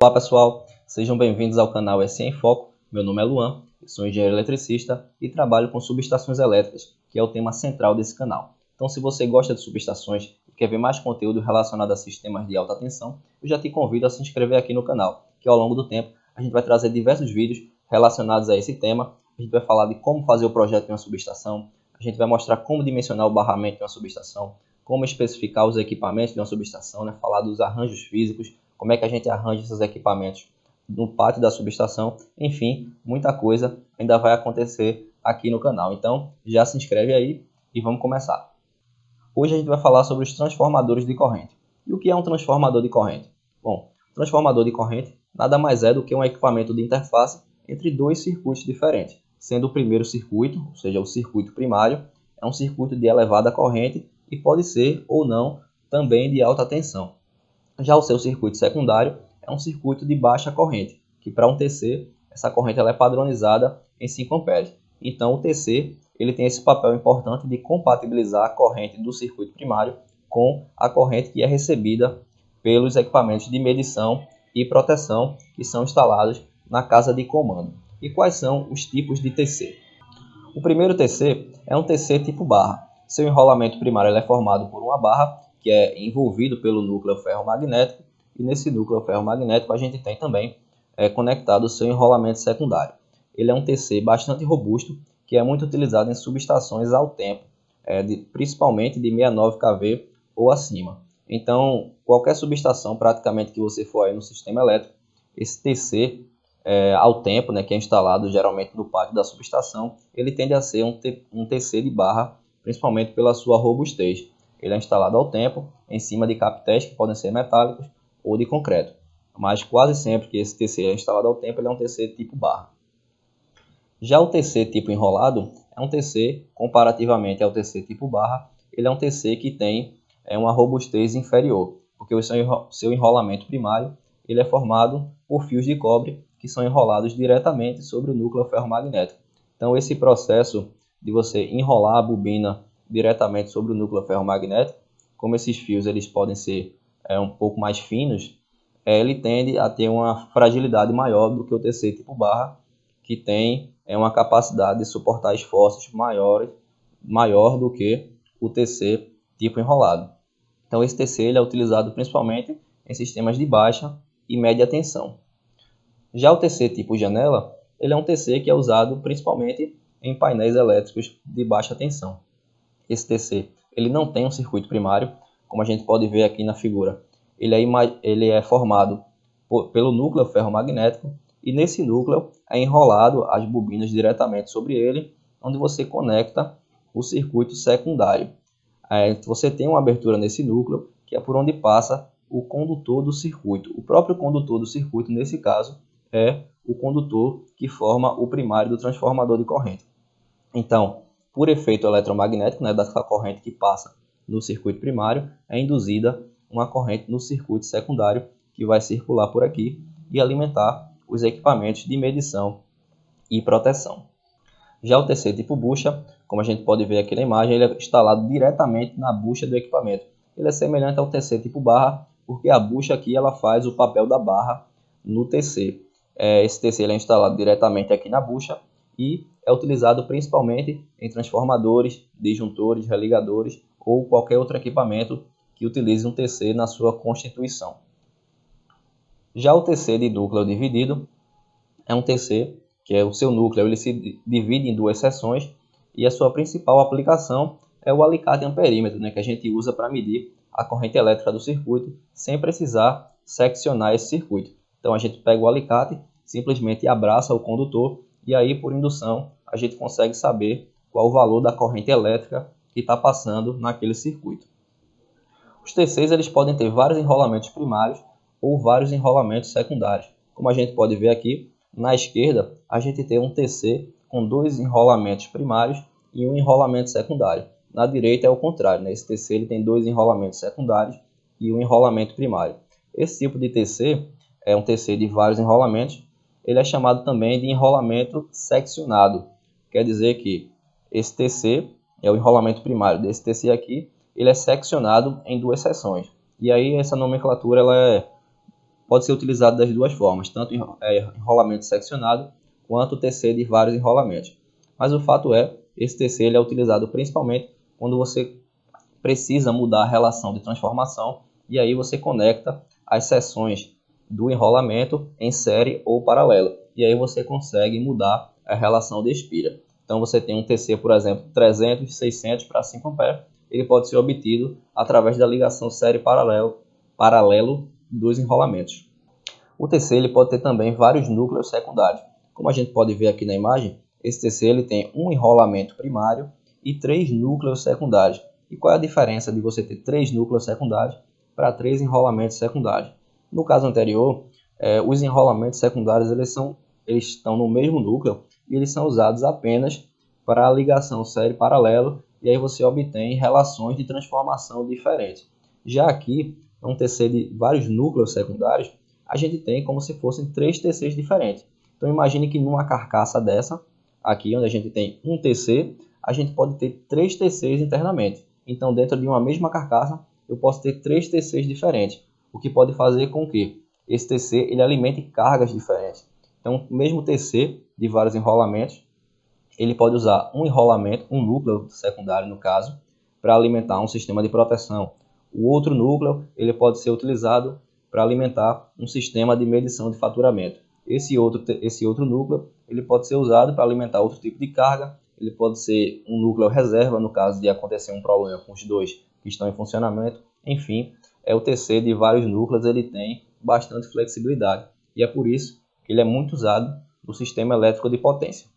Olá pessoal, sejam bem-vindos ao canal SE em Foco. Meu nome é Luan, sou engenheiro eletricista e trabalho com subestações elétricas, que é o tema central desse canal. Então, se você gosta de subestações e quer ver mais conteúdo relacionado a sistemas de alta tensão, eu já te convido a se inscrever aqui no canal, que ao longo do tempo a gente vai trazer diversos vídeos relacionados a esse tema. A gente vai falar de como fazer o projeto de uma subestação, a gente vai mostrar como dimensionar o barramento de uma subestação, como especificar os equipamentos de uma subestação, falar dos arranjos físicos, como é que a gente arranja esses equipamentos no pátio da subestação. Enfim, muita coisa ainda vai acontecer aqui no canal. Então, já se inscreve aí e vamos começar. Hoje a gente vai falar sobre os transformadores de corrente. E o que é um transformador de corrente? Bom, transformador de corrente nada mais é do que um equipamento de interface entre dois circuitos diferentes, sendo o primeiro circuito, ou seja, o circuito primário, é um circuito de elevada corrente e pode ser ou não também de alta tensão. Já o seu circuito secundário é um circuito de baixa corrente, que para um TC, essa corrente ela é padronizada em 5 amperes. Então, o TC ele tem esse papel importante de compatibilizar a corrente do circuito primário com a corrente que é recebida pelos equipamentos de medição e proteção que são instalados na casa de comando. E quais são os tipos de TC? O primeiro TC é um TC tipo barra. Seu enrolamento primário é formado por uma barra que é envolvido pelo núcleo ferromagnético, e nesse núcleo ferromagnético a gente tem também conectado o seu enrolamento secundário. Ele é um TC bastante robusto, que é muito utilizado em subestações ao tempo, principalmente de 69 kV ou acima. Então, qualquer subestação praticamente que você for aí no sistema elétrico, esse TC ao tempo, que é instalado geralmente no pátio da subestação, ele tende a ser um TC de barra, principalmente pela sua robustez. Ele é instalado ao tempo, em cima de capitéis que podem ser metálicos ou de concreto. Mas quase sempre que esse TC é instalado ao tempo, ele é um TC tipo barra. Já o TC tipo enrolado é um TC, comparativamente ao TC tipo barra, ele é um TC que tem uma robustez inferior, porque o seu enrolamento primário ele é formado por fios de cobre que são enrolados diretamente sobre o núcleo ferromagnético. Então, esse processo de você enrolar a bobina diretamente sobre o núcleo ferromagnético, como esses fios eles podem ser um pouco mais finos, ele tende a ter uma fragilidade maior do que o TC tipo barra, que tem uma capacidade de suportar esforços maior do que o TC tipo enrolado. Então, esse TC ele é utilizado principalmente em sistemas de baixa e média tensão. Já o TC tipo janela, ele é um TC que é usado principalmente em painéis elétricos de baixa tensão. Esse TC ele não tem um circuito primário, como a gente pode ver aqui na figura. Ele é formado pelo núcleo ferromagnético, e nesse núcleo é enrolado as bobinas diretamente sobre ele, onde você conecta o circuito secundário. Você tem uma abertura nesse núcleo, que é por onde passa o condutor do circuito. O próprio condutor do circuito, nesse caso, é o condutor que forma o primário do transformador de corrente. Então, por efeito eletromagnético, dessa corrente que passa no circuito primário, é induzida uma corrente no circuito secundário que vai circular por aqui e alimentar os equipamentos de medição e proteção. Já o TC tipo bucha, como a gente pode ver aqui na imagem, ele é instalado diretamente na bucha do equipamento. Ele é semelhante ao TC tipo barra, porque a bucha aqui ela faz o papel da barra no TC. Esse TC ele é instalado diretamente aqui na bucha e é utilizado principalmente em transformadores, disjuntores, religadores ou qualquer outro equipamento que utilize um TC na sua constituição. Já o TC de núcleo dividido é um TC que é o seu núcleo, ele se divide em duas seções e a sua principal aplicação é o alicate amperímetro, que a gente usa para medir a corrente elétrica do circuito sem precisar seccionar esse circuito. Então a gente pega o alicate, simplesmente abraça o condutor e aí por indução a gente consegue saber qual o valor da corrente elétrica que está passando naquele circuito. Os TCs eles podem ter vários enrolamentos primários ou vários enrolamentos secundários. Como a gente pode ver aqui, na esquerda a gente tem um TC com dois enrolamentos primários e um enrolamento secundário. Na direita é o contrário, esse TC ele tem dois enrolamentos secundários e um enrolamento primário. Esse tipo de TC é um TC de vários enrolamentos. Ele é chamado também de enrolamento seccionado. Quer dizer que esse TC o enrolamento primário desse TC aqui, ele é seccionado em duas seções. E aí essa nomenclatura pode ser utilizada das duas formas, tanto enrolamento seccionado quanto TC de vários enrolamentos. Mas o fato esse TC ele é utilizado principalmente quando você precisa mudar a relação de transformação e aí você conecta as seções do enrolamento em série ou paralelo. E aí você consegue mudar a relação de espira. Então você tem um TC, por exemplo, 300, 600 para 5 A, ele pode ser obtido através da ligação série paralelo dos enrolamentos. O TC ele pode ter também vários núcleos secundários. Como a gente pode ver aqui na imagem, esse TC ele tem um enrolamento primário e 3 núcleos secundários. E qual é a diferença de você ter 3 núcleos secundários para 3 enrolamentos secundários? No caso anterior, os enrolamentos secundários eles estão no mesmo núcleo e eles são usados apenas para a ligação série-paralelo e aí você obtém relações de transformação diferentes. Já aqui, um TC de vários núcleos secundários, a gente tem como se fossem 3 TCs diferentes. Então imagine que numa carcaça dessa, aqui onde a gente tem um TC, a gente pode ter 3 TCs internamente. Então dentro de uma mesma carcaça, eu posso ter 3 TCs diferentes, o que pode fazer com que esse TC ele alimente cargas diferentes. Então, mesmo TC de vários enrolamentos, ele pode usar um enrolamento, um núcleo secundário no caso, para alimentar um sistema de proteção. O outro núcleo ele pode ser utilizado para alimentar um sistema de medição de faturamento. Esse outro núcleo ele pode ser usado para alimentar outro tipo de carga. Ele pode ser um núcleo reserva no caso de acontecer um problema com os dois que estão em funcionamento. Enfim, o TC de vários núcleos ele tem bastante flexibilidade e é por isso que ele é muito usado no sistema elétrico de potência.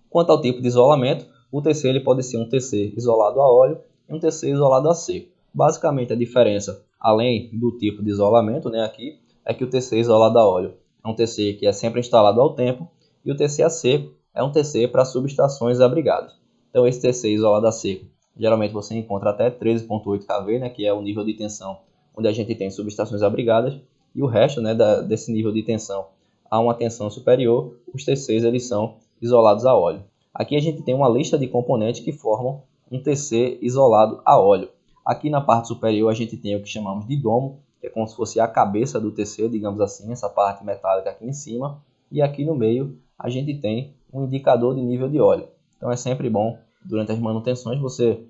Quanto ao tipo de isolamento, o TC ele pode ser um TC isolado a óleo e um TC isolado a seco. Basicamente a diferença, além do tipo de isolamento, aqui, é que o TC isolado a óleo é um TC que é sempre instalado ao tempo e o TC a seco é um TC para subestações abrigadas. Então esse TC isolado a seco, geralmente você encontra até 13,8 kV, que é o nível de tensão onde a gente tem subestações abrigadas, e o resto desse nível de tensão a uma tensão superior, os TCs eles são isolados a óleo. Aqui a gente tem uma lista de componentes que formam um TC isolado a óleo. Aqui na parte superior a gente tem o que chamamos de domo, que é como se fosse a cabeça do TC, digamos assim, essa parte metálica aqui em cima. E aqui no meio a gente tem um indicador de nível de óleo. Então é sempre bom, durante as manutenções, você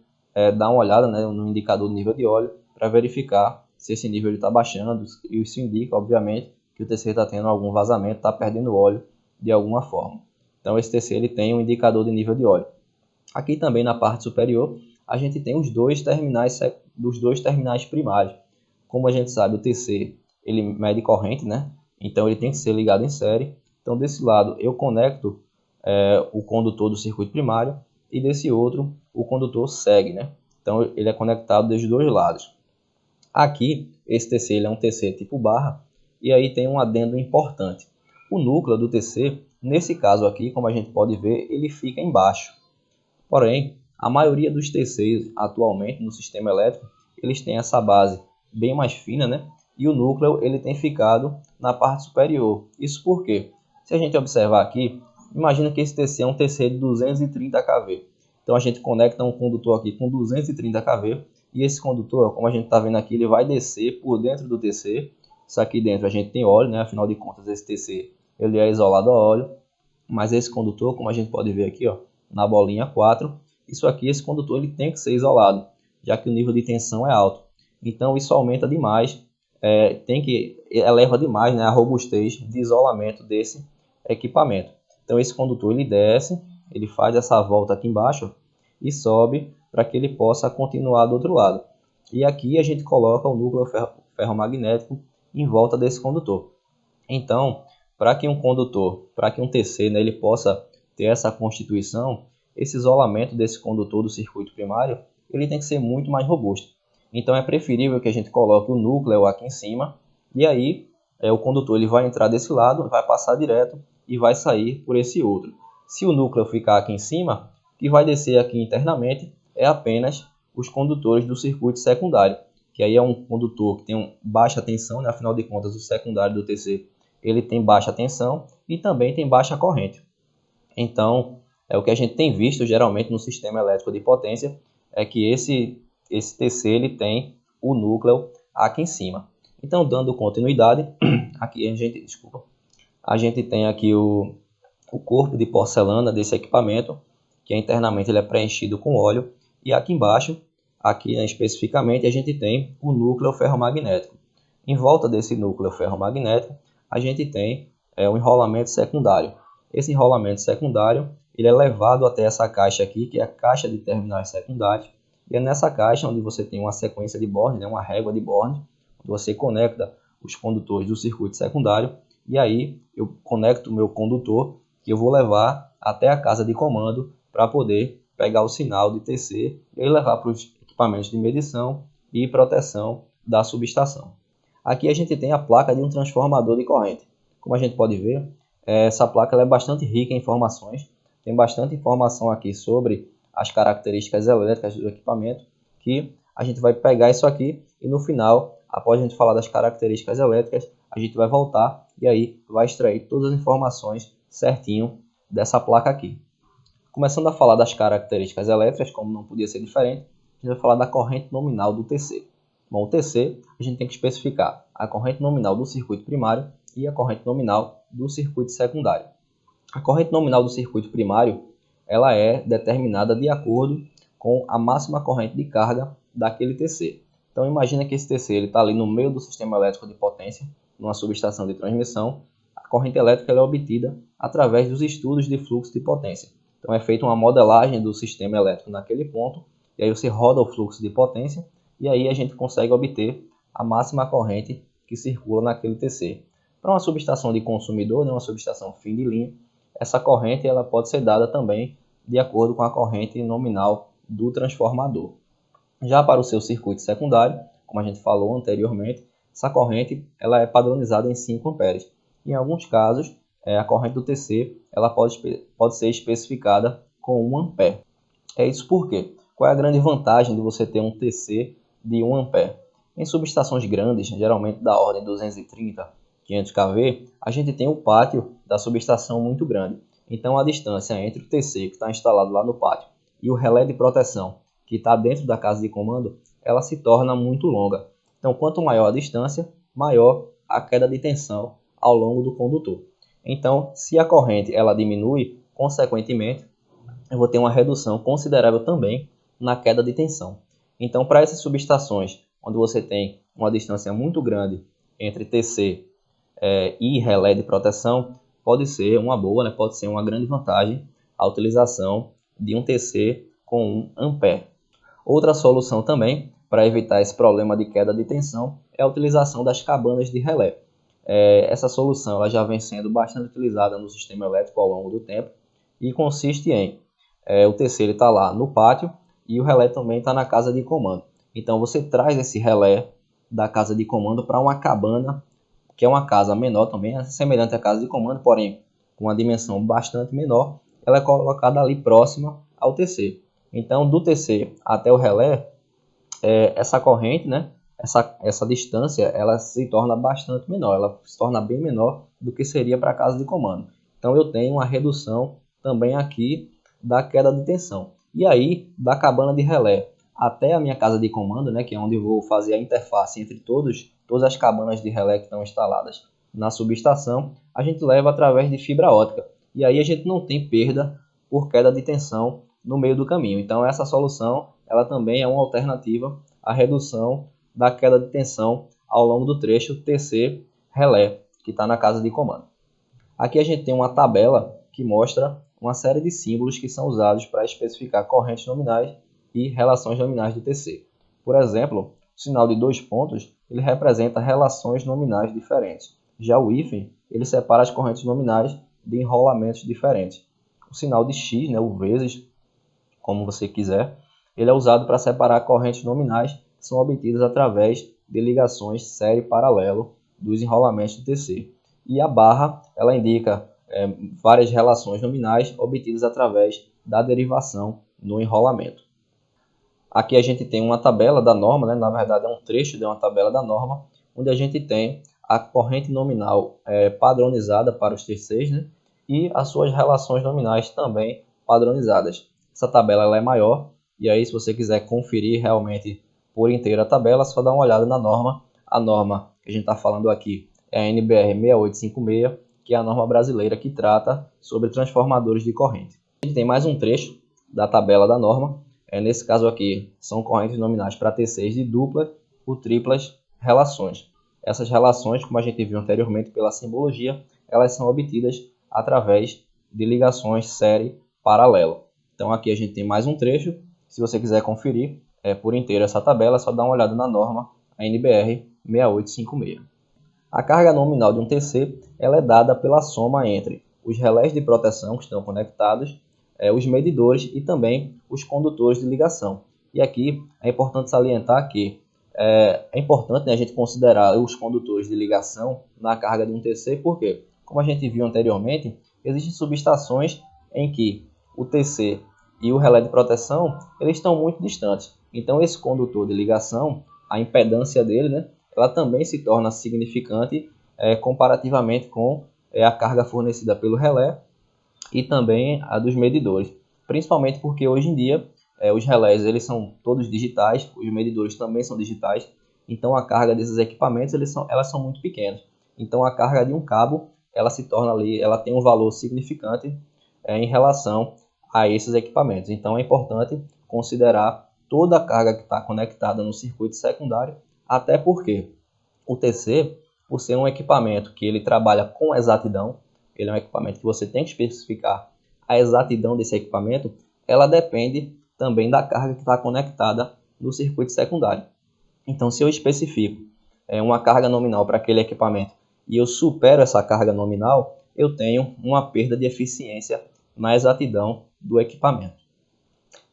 dar uma olhada no indicador de nível de óleo para verificar se esse nível está baixando. E isso indica, obviamente, que o TC está tendo algum vazamento, está perdendo óleo de alguma forma. Então esse TC ele tem um indicador de nível de óleo. Aqui também na parte superior a gente tem os dois terminais primários. Como a gente sabe, o TC ele mede corrente, então ele tem que ser ligado em série. Então desse lado eu conecto o condutor do circuito primário e desse outro o condutor segue, Então ele é conectado dos dois lados. Aqui esse TC ele é um TC tipo barra e aí tem um adendo importante. O núcleo do TC, nesse caso aqui, como a gente pode ver, ele fica embaixo. Porém, a maioria dos TCs atualmente no sistema elétrico, eles têm essa base bem mais fina, E o núcleo ele tem ficado na parte superior. Isso por quê? Se a gente observar aqui, imagina que esse TC é um TC de 230 kV. Então a gente conecta um condutor aqui com 230 kV e esse condutor, como a gente está vendo aqui, ele vai descer por dentro do TC. Isso aqui dentro a gente tem óleo, Afinal de contas esse TC ele é isolado a óleo. Mas esse condutor, como a gente pode ver aqui, na bolinha 4, esse condutor ele tem que ser isolado, já que o nível de tensão é alto. Então isso aumenta demais, eleva demais a robustez de isolamento desse equipamento. Então esse condutor ele desce, ele faz essa volta aqui embaixo e sobe para que ele possa continuar do outro lado. E aqui a gente coloca o núcleo ferromagnético em volta desse condutor. Então, para que um TC ele possa ter essa constituição, esse isolamento desse condutor do circuito primário, ele tem que ser muito mais robusto. Então é preferível que a gente coloque o núcleo aqui em cima e aí o condutor ele vai entrar desse lado, vai passar direto e vai sair por esse outro. Se o núcleo ficar aqui em cima, o que vai descer aqui internamente é apenas os condutores do circuito secundário, que aí é um condutor que tem baixa tensão, afinal de contas o secundário do TC ele tem baixa tensão e também tem baixa corrente. Então, O que a gente tem visto geralmente no sistema elétrico de potência é que esse TC ele tem o núcleo aqui em cima. Então, dando continuidade, aqui a gente tem aqui o corpo de porcelana desse equipamento, que internamente ele é preenchido com óleo, e aqui embaixo, aqui especificamente, a gente tem o núcleo ferromagnético. Em volta desse núcleo ferromagnético, a gente tem um enrolamento secundário. Esse enrolamento secundário ele é levado até essa caixa aqui, que é a caixa de terminais secundários, e é nessa caixa onde você tem uma sequência de bornes, né, uma régua de bornes, onde você conecta os condutores do circuito secundário, e aí eu conecto o meu condutor, que eu vou levar até a casa de comando para poder pegar o sinal de TC e levar para os equipamentos de medição e proteção da subestação. Aqui a gente tem a placa de um transformador de corrente. Como a gente pode ver, essa placa ela é bastante rica em informações. Tem bastante informação aqui sobre as características elétricas do equipamento, que a gente vai pegar isso aqui e no final, após a gente falar das características elétricas, a gente vai voltar e aí vai extrair todas as informações certinho dessa placa aqui. Começando a falar das características elétricas, como não podia ser diferente, a gente vai falar da corrente nominal do TC. Bom, o TC a gente tem que especificar a corrente nominal do circuito primário e a corrente nominal do circuito secundário. A corrente nominal do circuito primário ela é determinada de acordo com a máxima corrente de carga daquele TC. Então imagina que esse TC está ali no meio do sistema elétrico de potência, numa subestação de transmissão. A corrente elétrica é obtida através dos estudos de fluxo de potência. Então é feita uma modelagem do sistema elétrico naquele ponto, e aí você roda o fluxo de potência, e aí a gente consegue obter a máxima corrente que circula naquele TC. Para uma subestação de consumidor, uma subestação fim de linha, essa corrente ela pode ser dada também de acordo com a corrente nominal do transformador. Já para o seu circuito secundário, como a gente falou anteriormente, essa corrente ela é padronizada em 5 amperes. Em alguns casos, a corrente do TC ela pode ser especificada com 1 ampere. É isso porque qual é a grande vantagem de você ter um TC de 1 ampere? Em subestações grandes, geralmente da ordem 230, 500 kV, a gente tem o pátio da subestação muito grande. Então a distância entre o TC que está instalado lá no pátio e o relé de proteção que está dentro da casa de comando, ela se torna muito longa. Então quanto maior a distância, maior a queda de tensão ao longo do condutor. Então se a corrente ela diminui, consequentemente, eu vou ter uma redução considerável também na queda de tensão. Então para essas subestações, onde você tem uma distância muito grande entre TC e relé de proteção, pode ser uma boa, né? Pode ser uma grande vantagem a utilização de um TC com 1 ampere. Outra solução também para evitar esse problema de queda de tensão é a utilização das cabanas de relé. Essa solução ela já vem sendo bastante utilizada no sistema elétrico ao longo do tempo e consiste em o TC está lá no pátio e o relé também está na casa de comando. Então você traz esse relé da casa de comando para uma cabana, que é uma casa menor também, semelhante à casa de comando, porém com uma dimensão bastante menor. Ela é colocada ali próxima ao TC. Então do TC até o relé, essa corrente, né, essa distância, ela se torna bastante menor, ela se torna bem menor do que seria para a casa de comando. Então eu tenho uma redução também aqui da queda de tensão. E aí, da cabana de relé até a minha casa de comando, né, que é onde eu vou fazer a interface entre todas as cabanas de relé que estão instaladas na subestação, a gente leva através de fibra ótica. E aí a gente não tem perda por queda de tensão no meio do caminho. Então essa solução ela também é uma alternativa à redução da queda de tensão ao longo do trecho TC relé, que está na casa de comando. Aqui a gente tem uma tabela que mostra uma série de símbolos que são usados para especificar correntes nominais e relações nominais do TC. Por exemplo, o sinal de 2 pontos ele representa relações nominais diferentes. Já o hífen ele separa as correntes nominais de enrolamentos diferentes. O sinal de X, né, o vezes, como você quiser, ele é usado para separar correntes nominais que são obtidas através de ligações série paralelo dos enrolamentos do TC. E a barra ela indica várias relações nominais obtidas através da derivação no enrolamento. Aqui a gente tem uma tabela da norma, né? Na verdade é um trecho de uma tabela da norma, onde a gente tem a corrente nominal padronizada para os TCs, né? E as suas relações nominais também padronizadas. Essa tabela ela é maior, e aí se você quiser conferir realmente por inteira a tabela, é só dar uma olhada na norma. A norma que a gente está falando aqui é a NBR 6856, que é a norma brasileira que trata sobre transformadores de corrente. A gente tem mais um trecho da tabela da norma. Nesse caso aqui, são correntes nominais para TCs de duplas ou triplas relações. Essas relações, como a gente viu anteriormente pela simbologia, elas são obtidas através de ligações série paralelo. Então aqui a gente tem mais um trecho. Se você quiser conferir por inteiro essa tabela, é só dar uma olhada na norma, a NBR 6856. A carga nominal de um TC ela é dada pela soma entre os relés de proteção que estão conectados, os medidores e também os condutores de ligação. E aqui é importante salientar que é importante, né, a gente considerar os condutores de ligação na carga de um TC, porque, como a gente viu anteriormente, existem subestações em que o TC e o relé de proteção eles estão muito distantes. Então, esse condutor de ligação, a impedância dele, né, ela também se torna significante comparativamente com a carga fornecida pelo relé e também a dos medidores. Principalmente porque hoje em dia os relés eles são todos digitais, os medidores também são digitais, então a carga desses equipamentos elas são muito pequenas. Então a carga de um cabo ela se torna ali, ela tem um valor significante em relação a esses equipamentos. Então é importante considerar toda a carga que está conectada no circuito secundário, até porque o TC, por ser um equipamento que ele trabalha com exatidão, ele é um equipamento que você tem que especificar a exatidão desse equipamento, ela depende também da carga que está conectada no circuito secundário. Então, se eu especifico uma carga nominal para aquele equipamento e eu supero essa carga nominal, eu tenho uma perda de eficiência na exatidão do equipamento.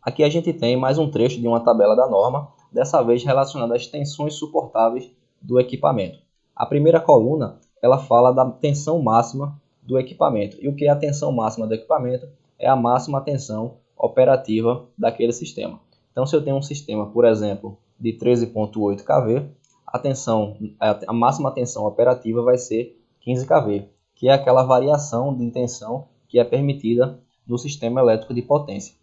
Aqui a gente tem mais um trecho de uma tabela da norma, dessa vez relacionada às tensões suportáveis do equipamento. A primeira coluna ela fala da tensão máxima do equipamento. E o que é a tensão máxima do equipamento? É a máxima tensão operativa daquele sistema. Então, se eu tenho um sistema, por exemplo, de 13.8 kV, a máxima tensão operativa vai ser 15 kV, que é aquela variação de tensão que é permitida no sistema elétrico de potência.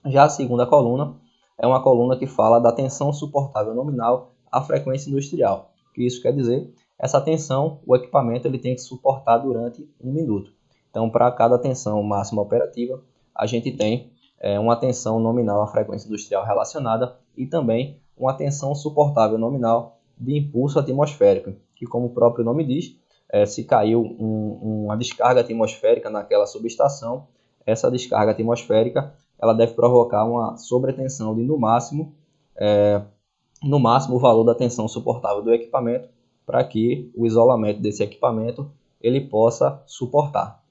Já a segunda coluna é uma coluna que fala da tensão suportável nominal à frequência industrial. O que isso quer dizer? Essa tensão, o equipamento ele tem que suportar durante 1 minuto. Então, para cada tensão máxima operativa, a gente tem uma tensão nominal à frequência industrial relacionada e também uma tensão suportável nominal de impulso atmosférico, que, como o próprio nome diz, se caiu uma descarga atmosférica naquela subestação, essa descarga atmosférica ela deve provocar uma sobretensão de, no máximo, o valor da tensão suportável do equipamento, para que o isolamento desse equipamento ele possa suportar.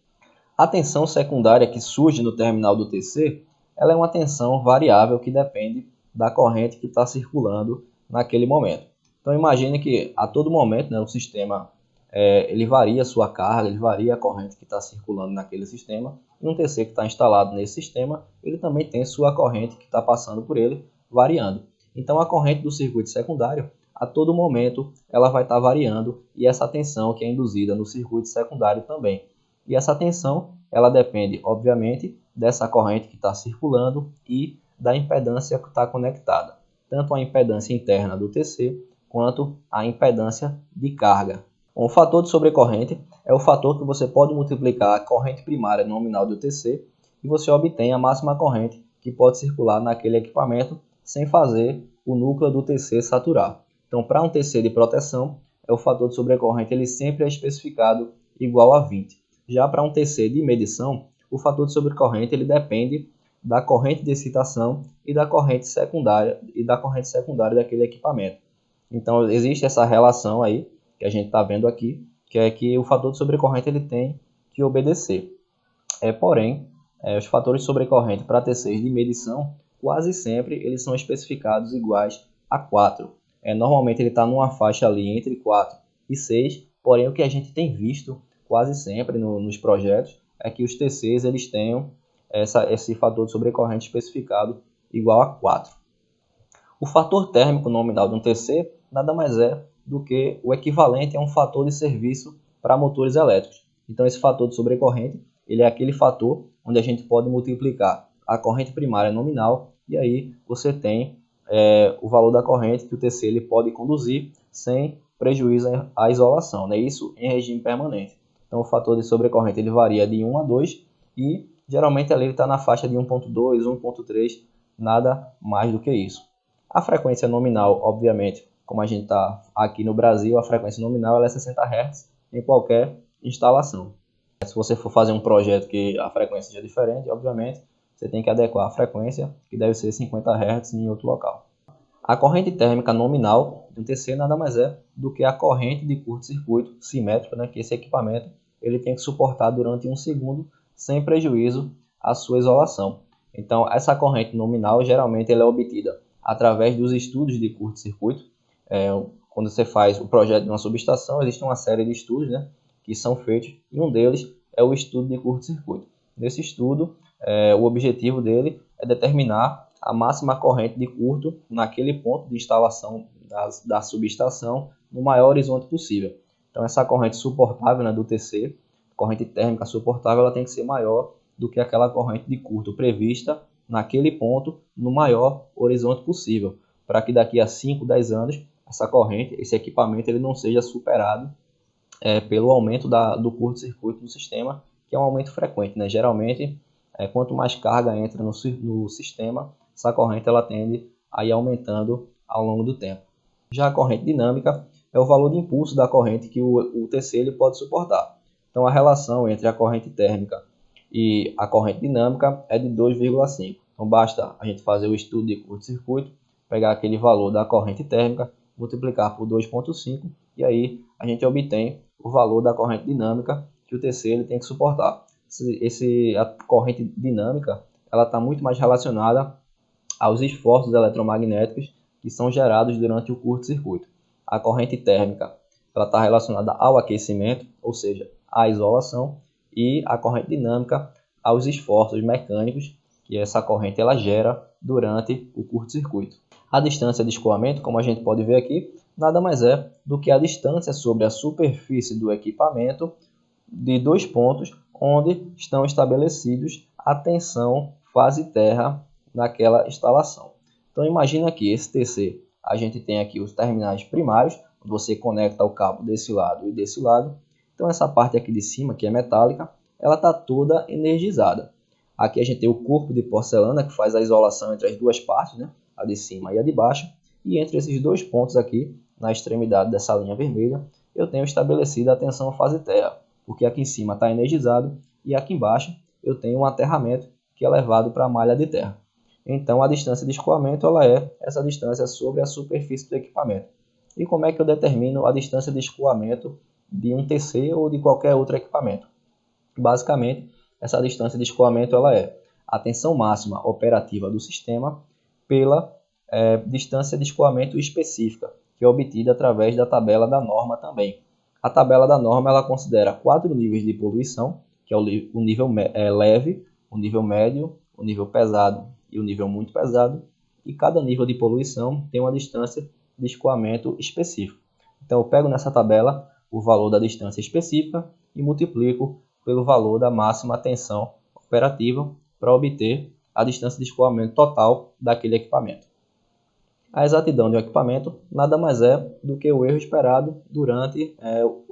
A tensão secundária que surge no terminal do TC, ela é uma tensão variável que depende da corrente que está circulando naquele momento. Então imagine que a todo momento, né, o sistema ele varia a sua carga, ele varia a corrente que está circulando naquele sistema. E um TC que está instalado nesse sistema, ele também tem sua corrente que está passando por ele, variando. Então a corrente do circuito secundário, a todo momento, ela vai estar variando e essa tensão que é induzida no circuito secundário também. E essa tensão, ela depende, obviamente, dessa corrente que está circulando e da impedância que está conectada. Tanto a impedância interna do TC, quanto a impedância de carga. O fator de sobrecorrente é o fator que você pode multiplicar a corrente primária nominal do TC e você obtém a máxima corrente que pode circular naquele equipamento sem fazer o núcleo do TC saturar. Então, para um TC de proteção, o fator de sobrecorrente ele sempre é especificado igual a 20. Já para um TC de medição, o fator de sobrecorrente ele depende da corrente de excitação e da corrente secundária daquele equipamento. Então, existe essa relação aí que a gente está vendo aqui, que é que o fator de sobrecorrente ele tem que obedecer. Porém, os fatores de sobrecorrente para TCs de medição, quase sempre eles são especificados iguais a 4. Normalmente ele está numa faixa ali entre 4 e 6, porém o que a gente tem visto quase sempre nos projetos é que os TCs eles tenham esse fator de sobrecorrente especificado igual a 4. O fator térmico nominal de um TC nada mais é do que o equivalente a um fator de serviço para motores elétricos. Então esse fator de sobrecorrente ele é aquele fator onde a gente pode multiplicar a corrente primária nominal e aí você tem o valor da corrente que o TC ele pode conduzir sem prejuízo à isolação, né? Isso em regime permanente. Então o fator de sobrecorrente ele varia de 1 a 2 e geralmente ali ele está na faixa de 1.2, 1.3, nada mais do que isso. A frequência nominal, obviamente, como a gente está aqui no Brasil, a frequência nominal ela é 60 Hz em qualquer instalação. Se você for fazer um projeto que a frequência seja diferente, obviamente, você tem que adequar a frequência, que deve ser 50 Hz em outro local. A corrente térmica nominal de um TC nada mais é do que a corrente de curto-circuito simétrica, né, que esse equipamento ele tem que suportar durante 1 segundo sem prejuízo à sua isolação. Então, essa corrente nominal, geralmente, ela é obtida através dos estudos de curto-circuito. Quando você faz o projeto de uma subestação, existe uma série de estudos, né, que são feitos, e um deles é o estudo de curto-circuito. Nesse estudo, o objetivo dele é determinar a máxima corrente de curto naquele ponto de instalação da subestação no maior horizonte possível. Então, essa corrente suportável, né, do TC, corrente térmica suportável, ela tem que ser maior do que aquela corrente de curto prevista naquele ponto no maior horizonte possível, para que daqui a 5, 10 anos, essa corrente, esse equipamento, ele não seja superado pelo aumento do curto-circuito no sistema, que é um aumento frequente, né? Geralmente, quanto mais carga entra no sistema, essa corrente ela tende a ir aumentando ao longo do tempo. Já a corrente dinâmica é o valor de impulso da corrente que o TC ele pode suportar. Então, a relação entre a corrente térmica e a corrente dinâmica é de 2,5. Então, basta a gente fazer o estudo de curto-circuito, pegar aquele valor da corrente térmica, multiplicar por 2,5 e aí a gente obtém o valor da corrente dinâmica que o TC ele tem que suportar. A corrente dinâmica ela está muito mais relacionada aos esforços eletromagnéticos que são gerados durante o curto-circuito. A corrente térmica ela está relacionada ao aquecimento, ou seja, à isolação, e a corrente dinâmica aos esforços mecânicos que essa corrente ela gera durante o curto-circuito. A distância de escoamento, como a gente pode ver aqui, nada mais é do que a distância sobre a superfície do equipamento de dois pontos onde estão estabelecidos a tensão fase terra naquela instalação. Então imagina que esse TC, a gente tem aqui os terminais primários, você conecta o cabo desse lado e desse lado. Então essa parte aqui de cima, que é metálica, ela está toda energizada. Aqui a gente tem o corpo de porcelana que faz a isolação entre as duas partes, né? A de cima e a de baixo. E entre esses dois pontos aqui, na extremidade dessa linha vermelha, eu tenho estabelecido a tensão fase terra, porque aqui em cima está energizado e aqui embaixo eu tenho um aterramento que é levado para a malha de terra. Então a distância de escoamento ela é essa distância sobre a superfície do equipamento. E como é que eu determino a distância de escoamento de um TC ou de qualquer outro equipamento? Basicamente, essa distância de escoamento ela é a tensão máxima operativa do sistema pela distância de escoamento específica, que é obtida através da tabela da norma também. A tabela da norma ela considera 4 níveis de poluição, que é o nível leve, o nível médio, o nível pesado e o nível muito pesado, e cada nível de poluição tem uma distância de escoamento específico. Então eu pego nessa tabela o valor da distância específica e multiplico pelo valor da máxima tensão operativa para obter a distância de escoamento total daquele equipamento. A exatidão de um equipamento nada mais é do que o erro esperado durante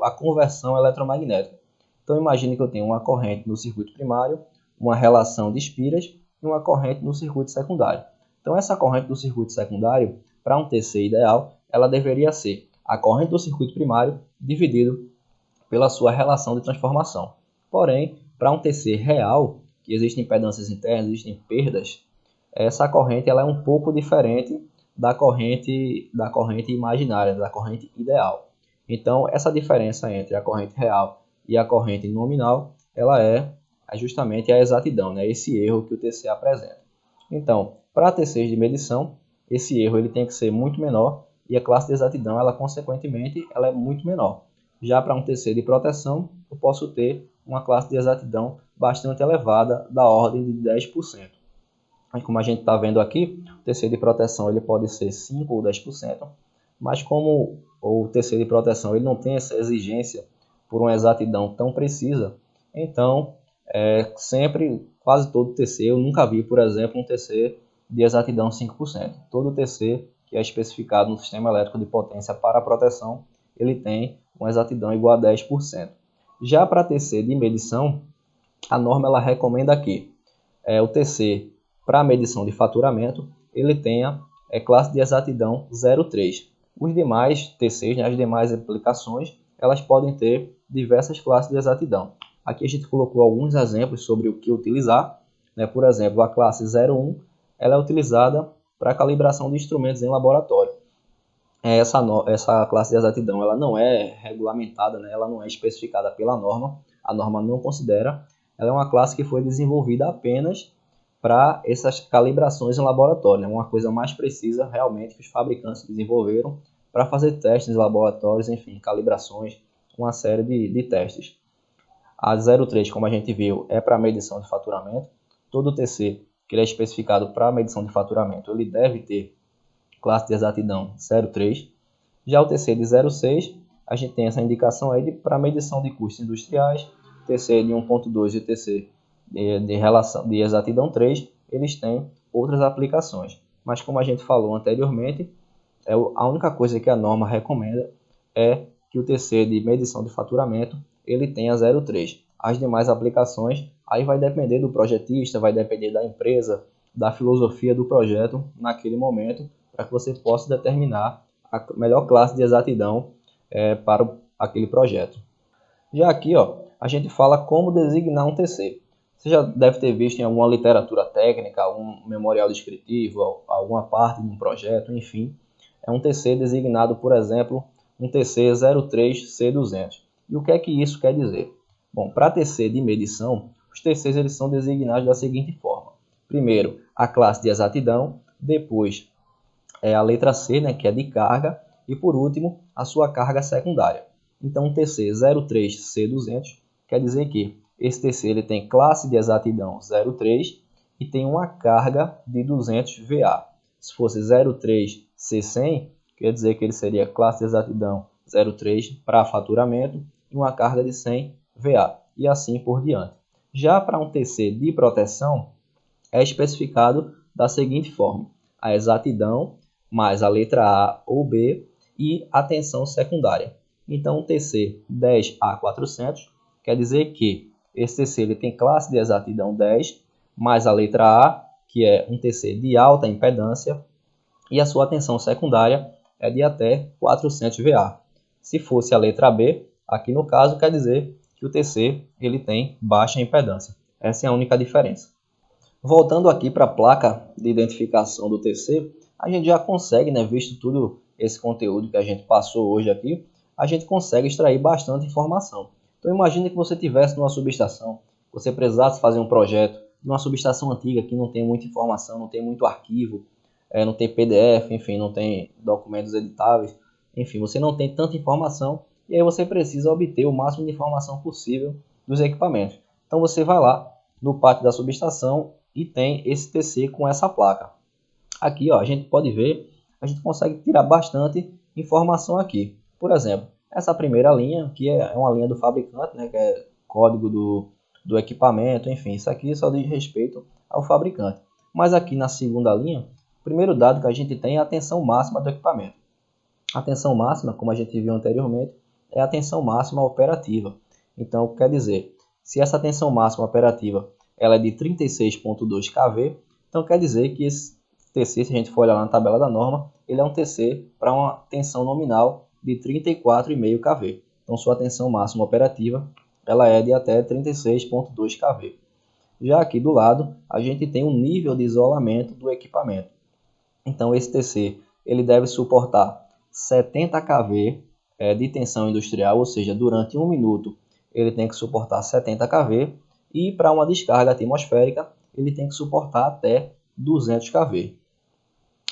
a conversão eletromagnética. Então imagine que eu tenho uma corrente no circuito primário, uma relação de espiras e uma corrente no circuito secundário. Então essa corrente do circuito secundário, para um TC ideal, ela deveria ser a corrente do circuito primário dividido pela sua relação de transformação. Porém, para um TC real, que existem impedâncias internas, existem perdas, essa corrente ela é um pouco diferente da corrente imaginária, da corrente ideal. Então, essa diferença entre a corrente real e a corrente nominal, ela é justamente a exatidão, né? Esse erro que o TC apresenta. Então, para TCs de medição, esse erro ele tem que ser muito menor e a classe de exatidão, ela consequentemente, ela é muito menor. Já para um TC de proteção, eu posso ter uma classe de exatidão bastante elevada, da ordem de 10%. Como a gente está vendo aqui, o TC de proteção ele pode ser 5% ou 10%, mas como o TC de proteção ele não tem essa exigência por uma exatidão tão precisa, então sempre quase todo TC, eu nunca vi, por exemplo, um TC de exatidão 5%. Todo TC que é especificado no sistema elétrico de potência para a proteção, ele tem uma exatidão igual a 10%. Já para TC de medição, a norma ela recomenda que o TC para medição de faturamento, ele tenha classe de exatidão 0,3. Os demais TCs, né, as demais aplicações, elas podem ter diversas classes de exatidão. Aqui a gente colocou alguns exemplos sobre o que utilizar. Né? Por exemplo, a classe 0,1 ela é utilizada para calibração de instrumentos em laboratório. Essa classe de exatidão ela não é regulamentada, né? Ela não é especificada pela norma, a norma não considera. Ela é uma classe que foi desenvolvida apenas para essas calibrações em laboratório. É uma coisa mais precisa realmente que os fabricantes desenvolveram para fazer testes em laboratórios, enfim, calibrações, uma série de testes. A 0,3, como a gente viu, é para medição de faturamento. Todo TC que ele é especificado para medição de faturamento, ele deve ter classe de exatidão 0,3. Já o TC de 0,6, a gente tem essa indicação aí para medição de custos industriais. TC de 1,2 e o TC de exatidão 3, eles têm outras aplicações. Mas como a gente falou anteriormente, a única coisa que a norma recomenda é que o TC de medição de faturamento ele tenha 0,3. As demais aplicações aí vai depender do projetista, vai depender da empresa, da filosofia do projeto naquele momento, para que você possa determinar a melhor classe de exatidão para aquele projeto. Já aqui, a gente fala como designar um TC. Você já deve ter visto em alguma literatura técnica, algum memorial descritivo, alguma parte de um projeto, enfim. É um TC designado, por exemplo, um TC 03C200. E o que é que isso quer dizer? Bom, para TC de medição, os TCs eles são designados da seguinte forma. Primeiro, a classe de exatidão, depois a letra C, né, que é de carga, e por último, a sua carga secundária. Então, o TC 03C200 quer dizer que esse TC ele tem classe de exatidão 0,3 e tem uma carga de 200 VA. Se fosse 03C100, quer dizer que ele seria classe de exatidão 0,3 para faturamento e uma carga de 100 VA, e assim por diante. Já para um TC de proteção, é especificado da seguinte forma: a exatidão mais a letra A ou B e a tensão secundária. Então, o TC 10A400 quer dizer que esse TC ele tem classe de exatidão 10, mais a letra A, que é um TC de alta impedância, e a sua tensão secundária é de até 400 VA. Se fosse a letra B, aqui no caso, quer dizer que o TC ele tem baixa impedância. Essa é a única diferença. Voltando aqui para a placa de identificação do TC, a gente já consegue, né, visto tudo esse conteúdo que a gente passou hoje aqui, a gente consegue extrair bastante informação. Então imagine que você estivesse numa subestação, você precisasse fazer um projeto de uma subestação antiga que não tem muita informação, não tem muito arquivo, não tem PDF, enfim, não tem documentos editáveis, enfim, você não tem tanta informação e aí você precisa obter o máximo de informação possível dos equipamentos. Então você vai lá no pátio da subestação e tem esse TC com essa placa. Aqui a gente pode ver, a gente consegue tirar bastante informação aqui. Por exemplo, essa primeira linha, que é uma linha do fabricante, né, que é código do equipamento, enfim, isso aqui só diz respeito ao fabricante. Mas aqui na segunda linha, o primeiro dado que a gente tem é a tensão máxima do equipamento. A tensão máxima, como a gente viu anteriormente, é a tensão máxima operativa. Então, quer dizer, se essa tensão máxima operativa ela é de 36,2 kV, então quer dizer que esse TC, se a gente for olhar na tabela da norma, ele é um TC para uma tensão nominal de 34,5 kV. Então, sua tensão máxima operativa ela é de até 36,2 kV. Já aqui do lado, a gente tem um nível de isolamento do equipamento. Então, esse TC ele deve suportar 70 kV de tensão industrial, ou seja, durante 1 minuto ele tem que suportar 70 kV, e para uma descarga atmosférica ele tem que suportar até 200 kV.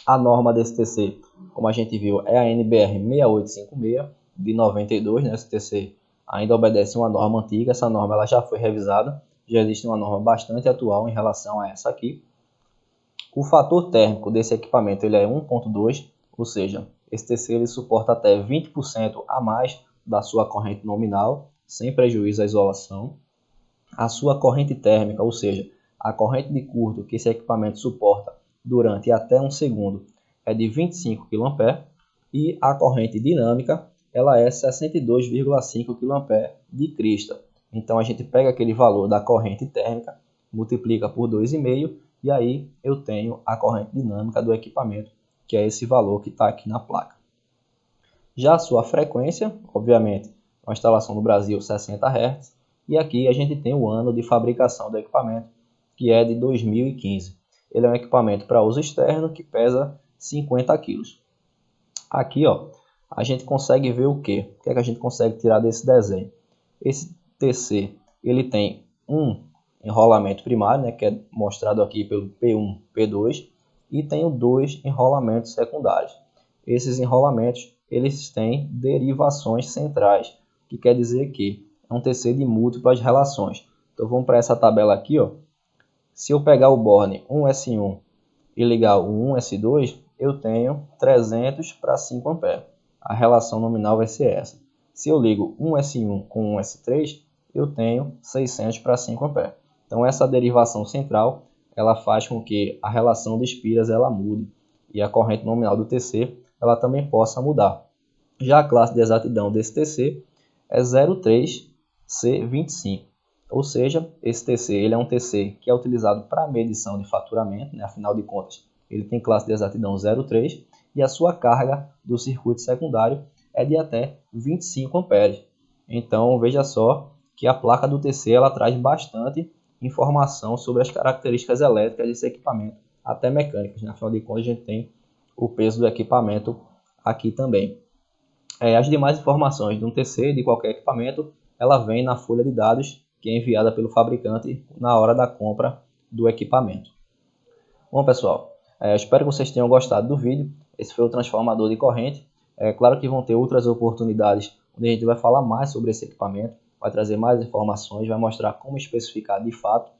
A norma desse TC, como a gente viu, é a NBR 6856 de 92, né? Esse TC ainda obedece uma norma antiga, essa norma ela já foi revisada, já existe uma norma bastante atual em relação a essa aqui. O fator térmico desse equipamento ele é 1,2, ou seja, esse TC ele suporta até 20% a mais da sua corrente nominal, sem prejuízo à isolação. A sua corrente térmica, ou seja, a corrente de curto que esse equipamento suporta durante até 1 segundo é de 25 kA e a corrente dinâmica ela é 62,5 kA de crista. Então a gente pega aquele valor da corrente térmica, multiplica por 2,5 e aí eu tenho a corrente dinâmica do equipamento, que é esse valor que está aqui na placa. Já a sua frequência, obviamente, uma instalação no Brasil 60 Hz, e aqui a gente tem o ano de fabricação do equipamento, que é de 2015. Ele é um equipamento para uso externo que pesa 50 kg. Aqui, ó, a gente consegue ver o quê? O que é que a gente consegue tirar desse desenho? Esse TC, ele tem um enrolamento primário, né, que é mostrado aqui pelo P1, P2, e tem dois enrolamentos secundários. Esses enrolamentos, eles têm derivações centrais, que quer dizer que é um TC de múltiplas relações. Então vamos para essa tabela aqui, ó. Se eu pegar o borne 1S1 e ligar o 1S2, eu tenho 300 para 5 A. A relação nominal vai ser essa. Se eu ligo 1S1 com 1S3, eu tenho 600 para 5 A. Então essa derivação central, ela faz com que a relação de espiras ela mude e a corrente nominal do TC ela também possa mudar. Já a classe de exatidão desse TC é 03C25. Ou seja, esse TC ele é um TC que é utilizado para medição de faturamento, né? Afinal de contas, ele tem classe de exatidão 03 e a sua carga do circuito secundário é de até 25 amperes. Então, veja só que a placa do TC ela traz bastante informação sobre as características elétricas desse equipamento, até mecânicas, né? Afinal de contas, a gente tem o peso do equipamento aqui também. As demais informações de um TC, de qualquer equipamento, ela vem na folha de dados que é enviada pelo fabricante na hora da compra do equipamento. Bom, pessoal, eu espero que vocês tenham gostado do vídeo. Esse foi o transformador de corrente. É claro que vão ter outras oportunidades onde a gente vai falar mais sobre esse equipamento, vai trazer mais informações, vai mostrar como especificar de fato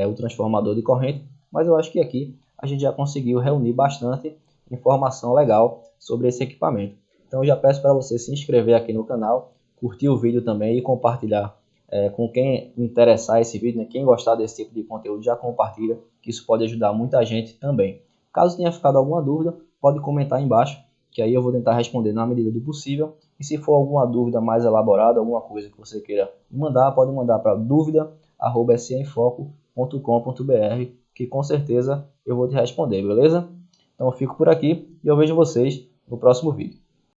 o transformador de corrente, mas eu acho que aqui a gente já conseguiu reunir bastante informação legal sobre esse equipamento. Então eu já peço para você se inscrever aqui no canal, curtir o vídeo também e compartilhar com quem interessar esse vídeo, né? Quem gostar desse tipo de conteúdo já compartilha, que isso pode ajudar muita gente também. Caso tenha ficado alguma dúvida, pode comentar aí embaixo, que aí eu vou tentar responder na medida do possível. E se for alguma dúvida mais elaborada, alguma coisa que você queira mandar, pode mandar para dúvida@seinfoco.com.br, que com certeza eu vou te responder, beleza? Então eu fico por aqui e eu vejo vocês no próximo vídeo.